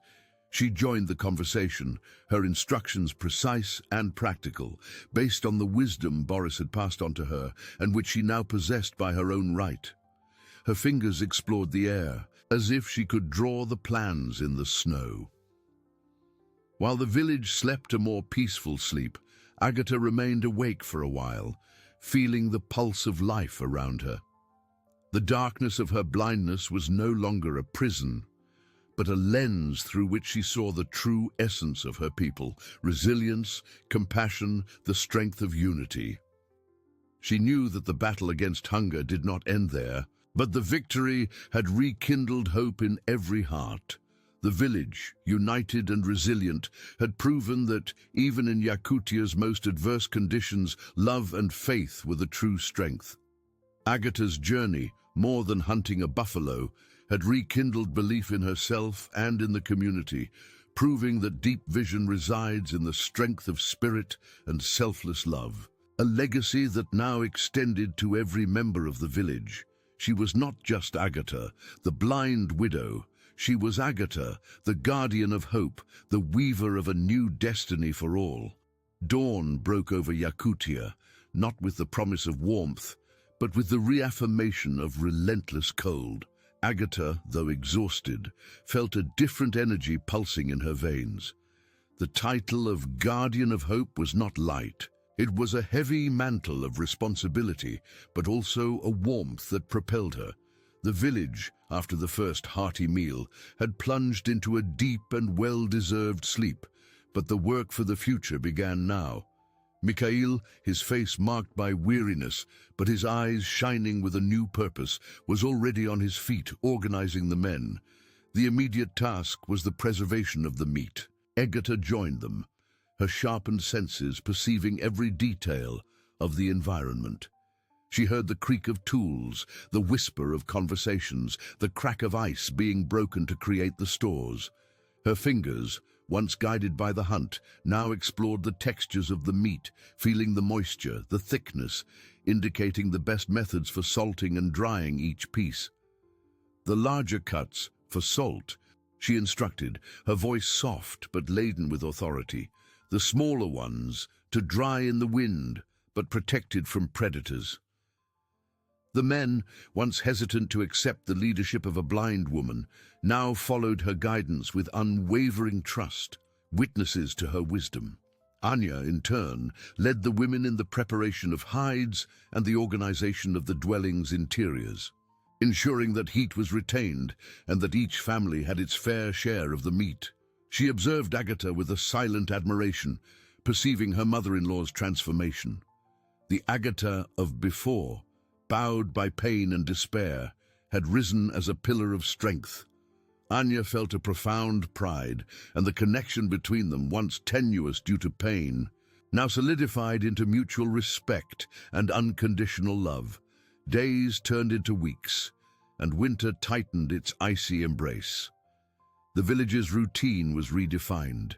She joined the conversation, her instructions precise and practical, based on the wisdom Boris had passed on to her and which she now possessed by her own right. Her fingers explored the air, as if she could draw the plans in the snow. While the village slept a more peaceful sleep, Agatha remained awake for a while, feeling the pulse of life around her. The darkness of her blindness was no longer a prison, but a lens through which she saw the true essence of her people: resilience, compassion, the strength of unity. She knew that the battle against hunger did not end there, but the victory had rekindled hope in every heart. The village, united and resilient, had proven that, even in Yakutia's most adverse conditions, love and faith were the true strength. Agatha's journey, more than hunting a buffalo, had rekindled belief in herself and in the community, proving that deep vision resides in the strength of spirit and selfless love. A legacy that now extended to every member of the village. She was not just Agatha, the blind widow. She was Agatha, the guardian of hope, the weaver of a new destiny for all. Dawn broke over Yakutia, not with the promise of warmth, but with the reaffirmation of relentless cold. Agatha, though exhausted, felt a different energy pulsing in her veins. The title of Guardian of Hope was not light. It was a heavy mantle of responsibility, but also a warmth that propelled her. The village, after the first hearty meal, had plunged into a deep and well-deserved sleep, but the work for the future began now. Mikhail, his face marked by weariness, but his eyes shining with a new purpose, was already on his feet, organizing the men. The immediate task was the preservation of the meat. Agatha joined them, her sharpened senses perceiving every detail of the environment. She heard the creak of tools, the whisper of conversations, the crack of ice being broken to create the stores. Her fingers, once guided by the hunt, now explored the textures of the meat, feeling the moisture, the thickness, indicating the best methods for salting and drying each piece. The larger cuts, for salt, she instructed, her voice soft but laden with authority. The smaller ones, to dry in the wind, but protected from predators. The men, once hesitant to accept the leadership of a blind woman, now followed her guidance with unwavering trust, witnesses to her wisdom. Anya, in turn, led the women in the preparation of hides and the organization of the dwelling's interiors, ensuring that heat was retained and that each family had its fair share of the meat. She observed Agatha with a silent admiration, perceiving her mother-in-law's transformation. The Agatha of before, bowed by pain and despair, had risen as a pillar of strength. Anya felt a profound pride, and the connection between them, once tenuous due to pain, now solidified into mutual respect and unconditional love. Days turned into weeks, and winter tightened its icy embrace. The village's routine was redefined.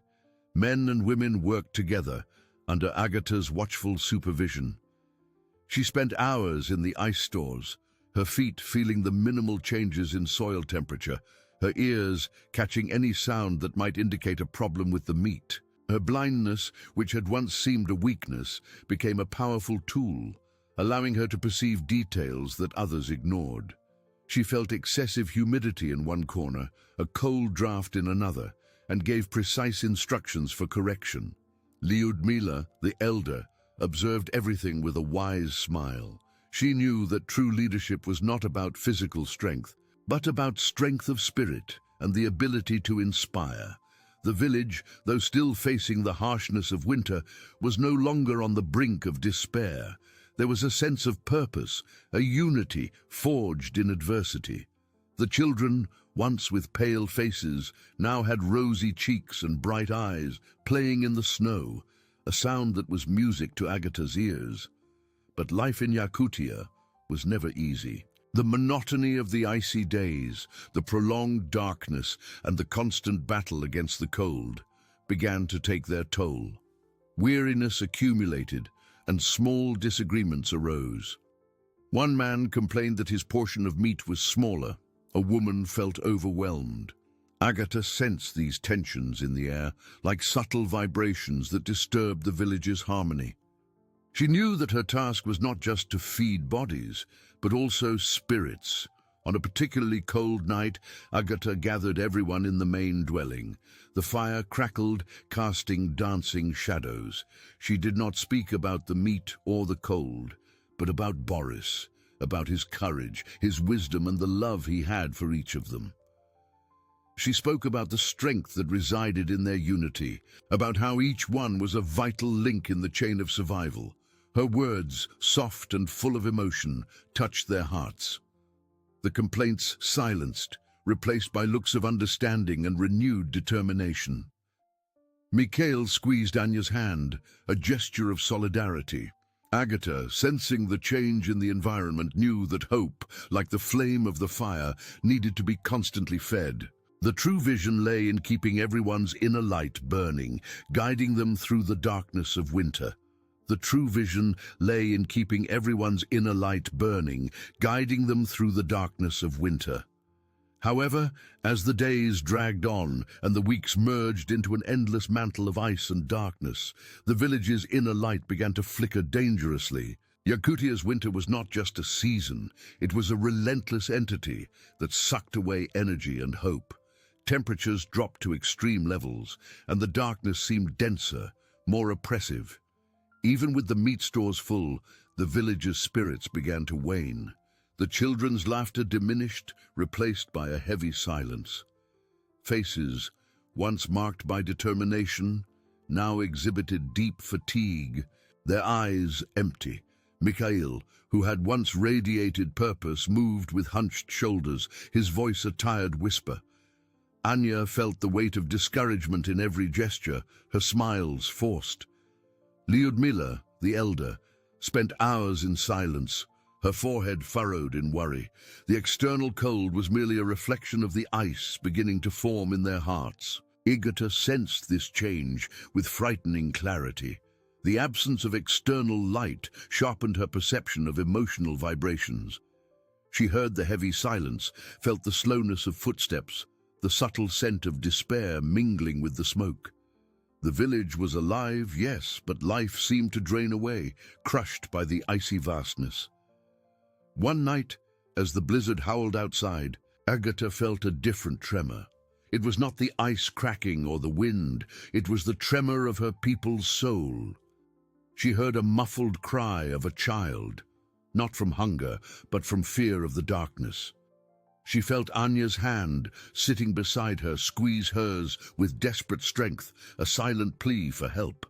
Men and women worked together under Agatha's watchful supervision. She spent hours in the ice stores, her feet feeling the minimal changes in soil temperature, her ears catching any sound that might indicate a problem with the meat. Her blindness, which had once seemed a weakness, became a powerful tool, allowing her to perceive details that others ignored. She felt excessive humidity in one corner, a cold draft in another, and gave precise instructions for correction. Lyudmila, the elder, observed everything with a wise smile. She knew that true leadership was not about physical strength, but about strength of spirit and the ability to inspire. The village, though still facing the harshness of winter, was no longer on the brink of despair. There was a sense of purpose, a unity forged in adversity. The children, once with pale faces, now had rosy cheeks and bright eyes, playing in the snow, a sound that was music to Agatha's ears. But life in Yakutia was never easy. The monotony of the icy days, the prolonged darkness, and the constant battle against the cold began to take their toll. Weariness accumulated, and small disagreements arose. One man complained that his portion of meat was smaller. A woman felt overwhelmed. Agatha sensed these tensions in the air, like subtle vibrations that disturbed the village's harmony. She knew that her task was not just to feed bodies, but also spirits. On a particularly cold night, Agata gathered everyone in the main dwelling. The fire crackled, casting dancing shadows. She did not speak about the meat or the cold, but about Boris, about his courage, his wisdom, and the love he had for each of them. She spoke about the strength that resided in their unity, about how each one was a vital link in the chain of survival. Her words, soft and full of emotion, touched their hearts. The complaints silenced, replaced by looks of understanding and renewed determination. Mikhail squeezed Anya's hand, a gesture of solidarity. Agata, sensing the change in the environment, knew that hope, like the flame of the fire, needed to be constantly fed. The true vision lay in keeping everyone's inner light burning, guiding them through the darkness of winter. The true vision lay in keeping everyone's inner light burning, guiding them through the darkness of winter. However, as the days dragged on and the weeks merged into an endless mantle of ice and darkness, the village's inner light began to flicker dangerously. Yakutia's winter was not just a season, it was a relentless entity that sucked away energy and hope. Temperatures dropped to extreme levels, and the darkness seemed denser, more oppressive. Even with the meat stores full, the village's spirits began to wane. The children's laughter diminished, replaced by a heavy silence. Faces, once marked by determination, now exhibited deep fatigue, their eyes empty. Mikhail, who had once radiated purpose, moved with hunched shoulders, his voice a tired whisper. Anya felt the weight of discouragement in every gesture, her smiles forced. Lyudmila, the elder, spent hours in silence, her forehead furrowed in worry. The external cold was merely a reflection of the ice beginning to form in their hearts. Agata sensed this change with frightening clarity. The absence of external light sharpened her perception of emotional vibrations. She heard the heavy silence, felt the slowness of footsteps, the subtle scent of despair mingling with the smoke. The village was alive, yes, but life seemed to drain away, crushed by the icy vastness. One night, as the blizzard howled outside, Agata felt a different tremor. It was not the ice cracking or the wind, it was the tremor of her people's soul. She heard a muffled cry of a child, not from hunger, but from fear of the darkness. She felt Anya's hand, sitting beside her, squeeze hers with desperate strength, a silent plea for help.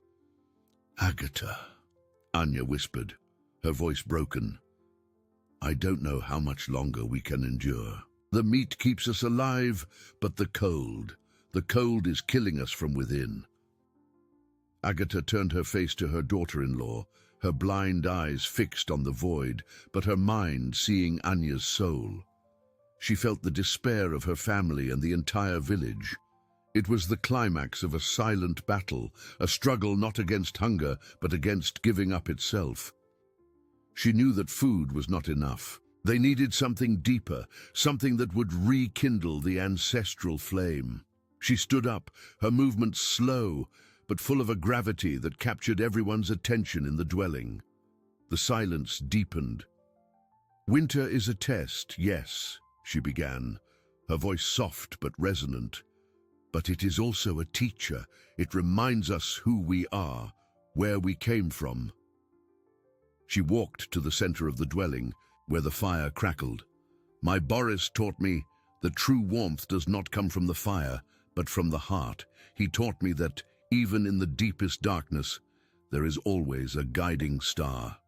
"Agata," Anya whispered, her voice broken. "I don't know how much longer we can endure. The meat keeps us alive, but the cold is killing us from within." Agata turned her face to her daughter-in-law, her blind eyes fixed on the void, but her mind seeing Anya's soul. She felt the despair of her family and the entire village. It was the climax of a silent battle, a struggle not against hunger, but against giving up itself. She knew that food was not enough. They needed something deeper, something that would rekindle the ancestral flame. She stood up, her movements slow, but full of a gravity that captured everyone's attention in the dwelling. The silence deepened. "Winter is a test, yes," she began, her voice soft but resonant. "But it is also a teacher. It reminds us who we are, where we came from." She walked to the center of the dwelling, where the fire crackled. "My Boris taught me that true warmth does not come from the fire, but from the heart. He taught me that, even in the deepest darkness, there is always a guiding star."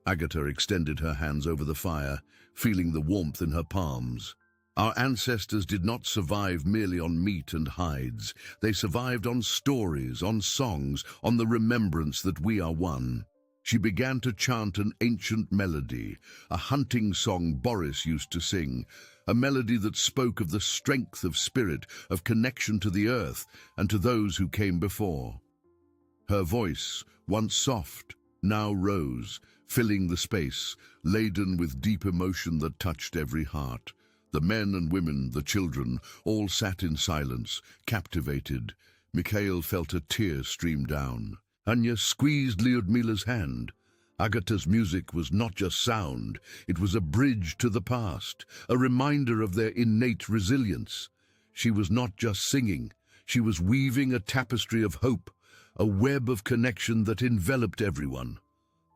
Agata extended her hands over the fire, feeling the warmth in her palms. Our ancestors did not survive merely on meat and hides. They survived on stories, on songs, on the remembrance that we are one. She began to chant an ancient melody, a hunting song Boris used to sing, a melody that spoke of the strength of spirit, of connection to the earth and to those who came before. Her voice, once soft, now rose, filling the space, laden with deep emotion that touched every heart. The men and women, the children, all sat in silence, captivated. Mikhail felt a tear stream down. Anya squeezed Lyudmila's hand. Agata's music was not just sound, it was a bridge to the past, a reminder of their innate resilience. She was not just singing, she was weaving a tapestry of hope, a web of connection that enveloped everyone.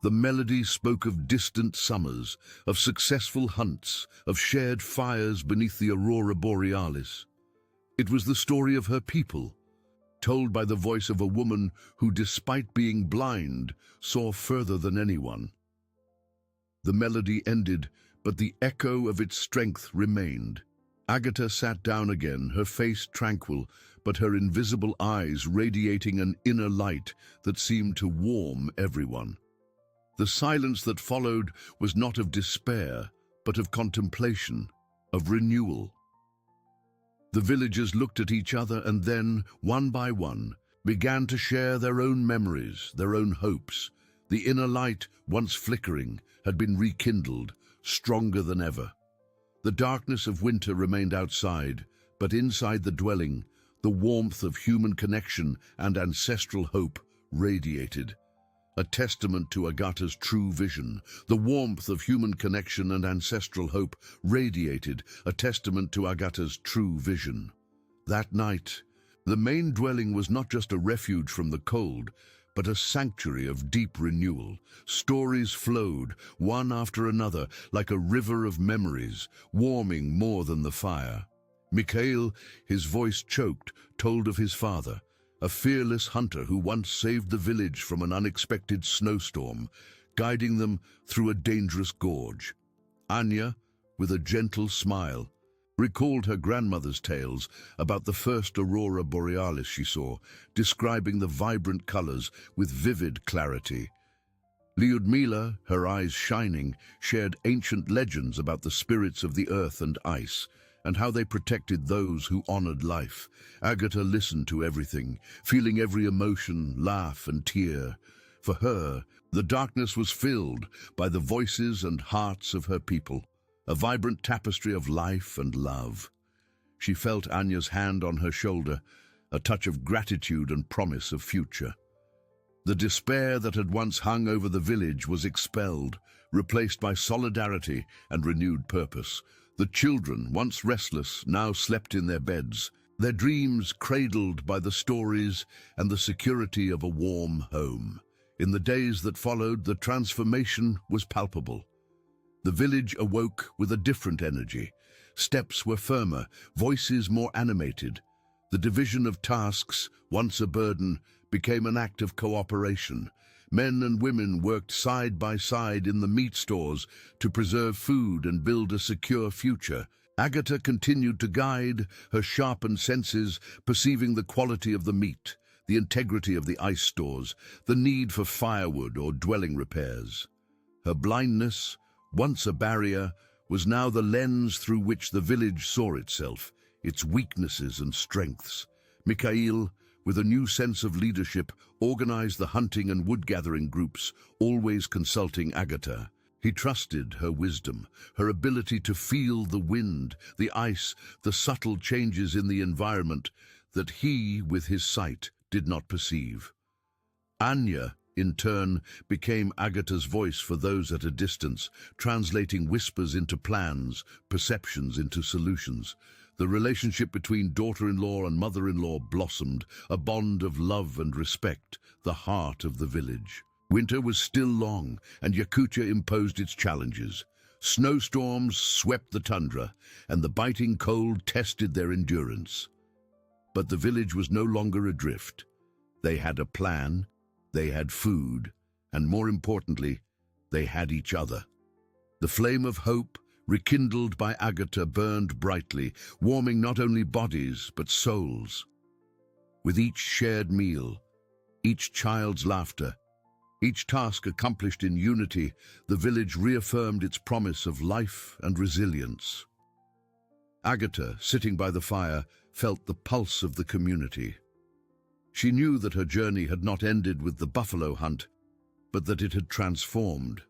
The melody spoke of distant summers, of successful hunts, of shared fires beneath the aurora borealis. It was the story of her people, told by the voice of a woman who, despite being blind, saw further than anyone. The melody ended, but the echo of its strength remained. Agata sat down again, her face tranquil, but her invisible eyes radiating an inner light that seemed to warm everyone. The silence that followed was not of despair, but of contemplation, of renewal. The villagers looked at each other and then, one by one, began to share their own memories, their own hopes. The inner light, once flickering, had been rekindled, stronger than ever. The darkness of winter remained outside, but inside the dwelling, the warmth of human connection and ancestral hope radiated. A testament to Agata's true vision. The warmth of human connection and ancestral hope radiated, a testament to Agata's true vision. That night, the main dwelling was not just a refuge from the cold, but a sanctuary of deep renewal. Stories flowed, one after another, like a river of memories, warming more than the fire. Mikhail, his voice choked, told of his father, a fearless hunter who once saved the village from an unexpected snowstorm, guiding them through a dangerous gorge. Anya, with a gentle smile, recalled her grandmother's tales about the first aurora borealis she saw, describing the vibrant colors with vivid clarity. Lyudmila, her eyes shining, shared ancient legends about the spirits of the earth and ice, and how they protected those who honored life. Agata listened to everything, feeling every emotion, laugh and tear. For her, the darkness was filled by the voices and hearts of her people, a vibrant tapestry of life and love. She felt Anya's hand on her shoulder, a touch of gratitude and promise of future. The despair that had once hung over the village was expelled, replaced by solidarity and renewed purpose. The children, once restless, now slept in their beds, their dreams cradled by the stories and the security of a warm home. In the days that followed, the transformation was palpable. The village awoke with a different energy. Steps were firmer, voices more animated. The division of tasks, once a burden, became an act of cooperation. Men and women worked side by side in the meat stores to preserve food and build a secure future. Agata continued to guide, her sharpened senses perceiving the quality of the meat, the integrity of the ice stores, the need for firewood or dwelling repairs. Her blindness, once a barrier, was now the lens through which the village saw itself, its weaknesses and strengths. Mikhail, with a new sense of leadership, organized the hunting and wood-gathering groups, always consulting Agata. He trusted her wisdom, her ability to feel the wind, the ice, the subtle changes in the environment that he, with his sight, did not perceive. Anya, in turn, became Agata's voice for those at a distance, translating whispers into plans, perceptions into solutions. The relationship between daughter-in-law and mother-in-law blossomed, a bond of love and respect, the heart of the village. Winter was still long, and Yakutia imposed its challenges. Snowstorms swept the tundra, and the biting cold tested their endurance. But the village was no longer adrift. They had a plan, they had food, and more importantly, they had each other. The flame of hope, rekindled by Agata, burned brightly, warming not only bodies but souls. With each shared meal, each child's laughter, each task accomplished in unity, the village reaffirmed its promise of life and resilience. Agata, sitting by the fire, felt the pulse of the community. She knew that her journey had not ended with the buffalo hunt, but that it had transformed.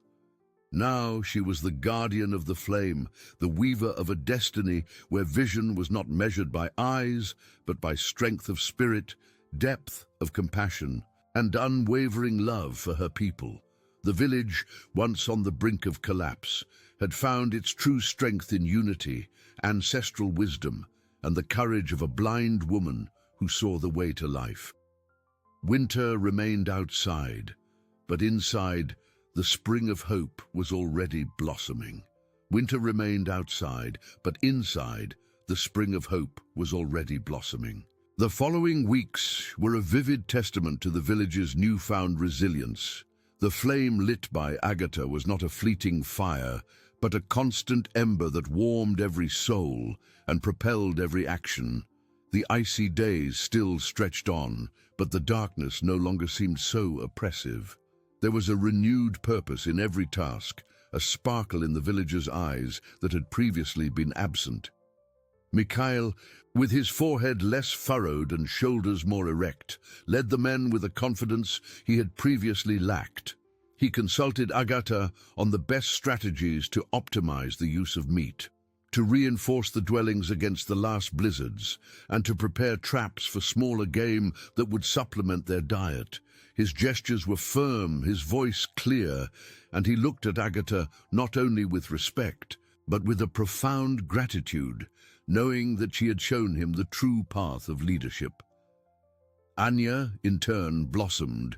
Now she was the guardian of the flame, the weaver of a destiny where vision was not measured by eyes, but by strength of spirit, depth of compassion, and unwavering love for her people. The village, once on the brink of collapse, had found its true strength in unity, ancestral wisdom, and the courage of a blind woman who saw the way to life. Winter remained outside, but inside, the spring of hope was already blossoming. Winter remained outside, but inside, the spring of hope was already blossoming. The following weeks were a vivid testament to the village's newfound resilience. The flame lit by Agatha was not a fleeting fire, but a constant ember that warmed every soul and propelled every action. The icy days still stretched on, but the darkness no longer seemed so oppressive. There was a renewed purpose in every task, a sparkle in the villagers' eyes that had previously been absent. Mikhail, with his forehead less furrowed and shoulders more erect, led the men with a confidence he had previously lacked. He consulted Agatha on the best strategies to optimize the use of meat, to reinforce the dwellings against the last blizzards, and to prepare traps for smaller game that would supplement their diet. His gestures were firm, his voice clear, and he looked at Agatha not only with respect, but with a profound gratitude, knowing that she had shown him the true path of leadership. Anya, in turn, blossomed.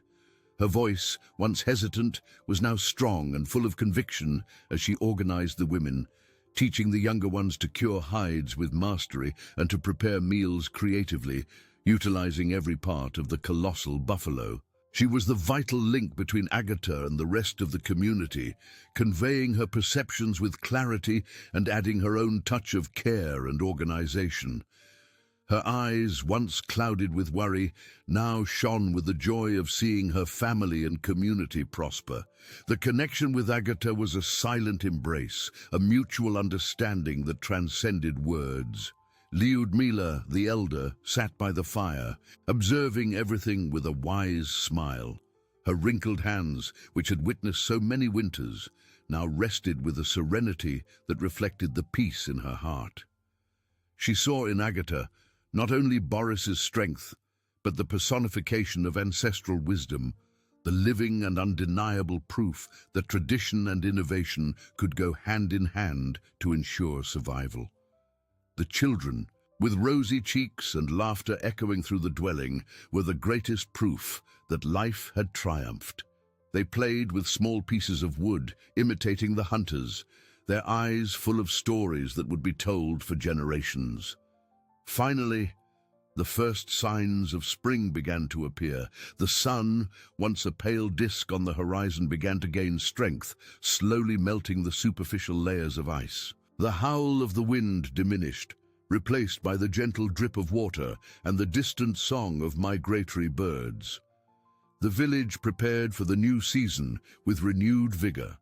Her voice, once hesitant, was now strong and full of conviction as she organized the women, teaching the younger ones to cure hides with mastery and to prepare meals creatively, utilizing every part of the colossal buffalo. She was the vital link between Agatha and the rest of the community, conveying her perceptions with clarity and adding her own touch of care and organization. Her eyes, once clouded with worry, now shone with the joy of seeing her family and community prosper. The connection with Agatha was a silent embrace, a mutual understanding that transcended words. Lyudmila, the elder, sat by the fire, observing everything with a wise smile. Her wrinkled hands, which had witnessed so many winters, now rested with a serenity that reflected the peace in her heart. She saw in Agatha not only Boris's strength, but the personification of ancestral wisdom, the living and undeniable proof that tradition and innovation could go hand in hand to ensure survival. The children, with rosy cheeks and laughter echoing through the dwelling, were the greatest proof that life had triumphed. They played with small pieces of wood, imitating the hunters, their eyes full of stories that would be told for generations. Finally, the first signs of spring began to appear. The sun, once a pale disk on the horizon, began to gain strength, slowly melting the superficial layers of ice. The howl of the wind diminished, replaced by the gentle drip of water and the distant song of migratory birds. The village prepared for the new season with renewed vigor.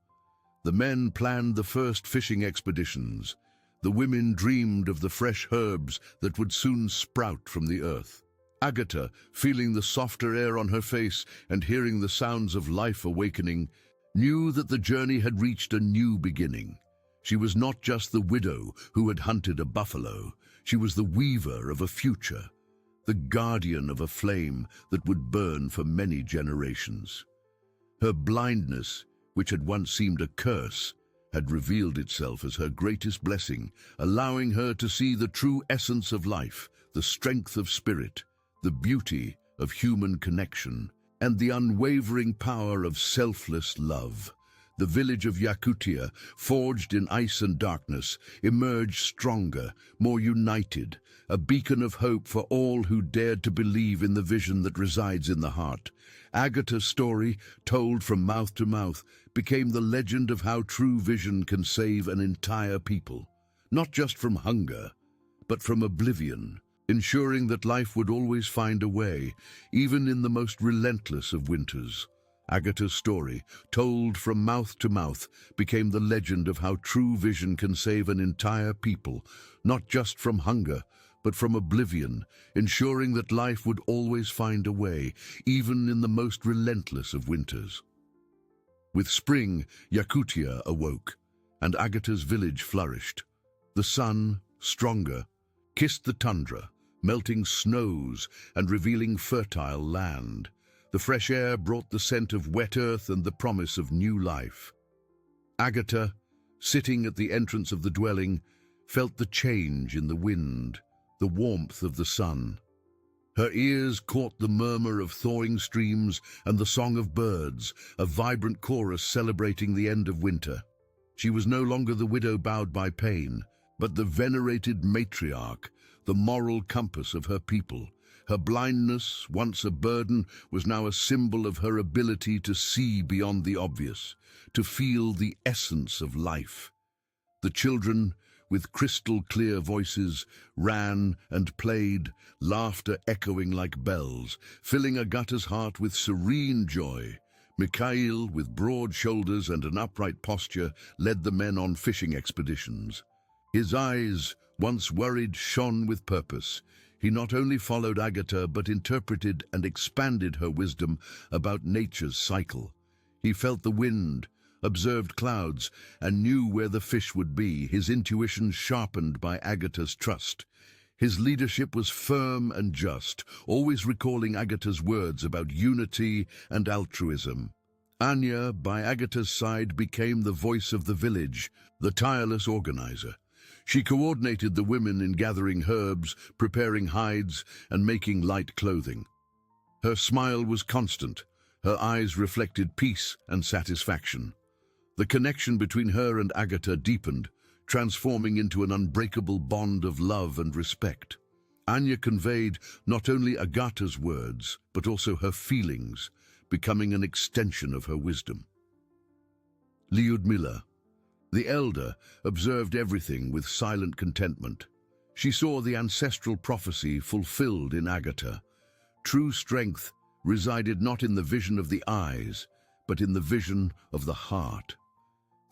The men planned the first fishing expeditions. The women dreamed of the fresh herbs that would soon sprout from the earth. Agatha, feeling the softer air on her face and hearing the sounds of life awakening, knew that the journey had reached a new beginning. She was not just the widow who had hunted a buffalo. She was the weaver of a future, the guardian of a flame that would burn for many generations. Her blindness, which had once seemed a curse, had revealed itself as her greatest blessing, allowing her to see the true essence of life, the strength of spirit, the beauty of human connection, and the unwavering power of selfless love. The village of Yakutia, forged in ice and darkness, emerged stronger, more united, a beacon of hope for all who dared to believe in the vision that resides in the heart. Agatha's story, told from mouth to mouth, became the legend of how true vision can save an entire people, not just from hunger, but from oblivion, ensuring that life would always find a way, even in the most relentless of winters. Agatha's story, told from mouth to mouth, became the legend of how true vision can save an entire people, not just from hunger, but from oblivion, ensuring that life would always find a way, even in the most relentless of winters. With spring, Yakutia awoke, and Agatha's village flourished. The sun, stronger, kissed the tundra, melting snows and revealing fertile land. The fresh air brought the scent of wet earth and the promise of new life. Agatha, sitting at the entrance of the dwelling, felt the change in the wind, the warmth of the sun. Her ears caught the murmur of thawing streams and the song of birds, a vibrant chorus celebrating the end of winter. She was no longer the widow bowed by pain, but the venerated matriarch, the moral compass of her people. Her blindness, once a burden, was now a symbol of her ability to see beyond the obvious, to feel the essence of life. The children, with crystal-clear voices, ran and played, laughter echoing like bells, filling Agatha's heart with serene joy. Mikhail, with broad shoulders and an upright posture, led the men on fishing expeditions. His eyes, once worried, shone with purpose. He not only followed Agatha, but interpreted and expanded her wisdom about nature's cycle. He felt the wind, observed clouds, and knew where the fish would be, his intuition sharpened by Agatha's trust. His leadership was firm and just, always recalling Agatha's words about unity and altruism. Anya, by Agatha's side, became the voice of the village, the tireless organizer. She coordinated the women in gathering herbs, preparing hides, and making light clothing. Her smile was constant. Her eyes reflected peace and satisfaction. The connection between her and Agatha deepened, transforming into an unbreakable bond of love and respect. Anya conveyed not only Agatha's words, but also her feelings, becoming an extension of her wisdom. Lyudmila, the elder, observed everything with silent contentment. She saw the ancestral prophecy fulfilled in Agatha. True strength resided not in the vision of the eyes, but in the vision of the heart.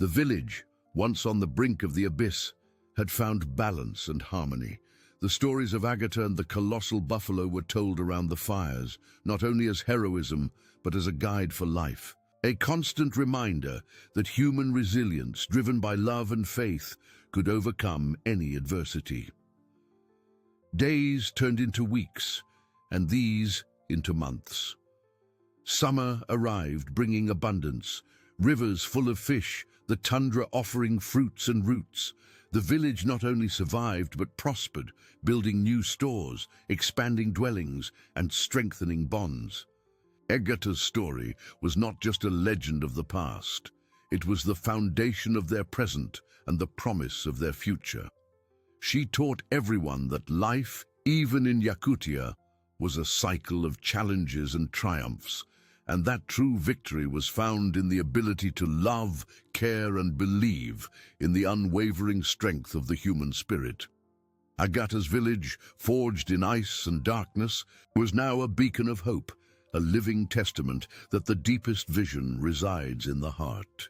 The village, once on the brink of the abyss, had found balance and harmony. The stories of Agatha and the colossal buffalo were told around the fires, not only as heroism, but as a guide for life. A constant reminder that human resilience, driven by love and faith, could overcome any adversity. Days turned into weeks, and these into months. Summer arrived, bringing abundance, rivers full of fish, the tundra offering fruits and roots. The village not only survived but prospered, building new stores, expanding dwellings, and strengthening bonds. Agatha's story was not just a legend of the past. It was the foundation of their present and the promise of their future. She taught everyone that life, even in Yakutia, was a cycle of challenges and triumphs, and that true victory was found in the ability to love, care, and believe in the unwavering strength of the human spirit. Agatha's village, forged in ice and darkness, was now a beacon of hope, a living testament that the deepest vision resides in the heart.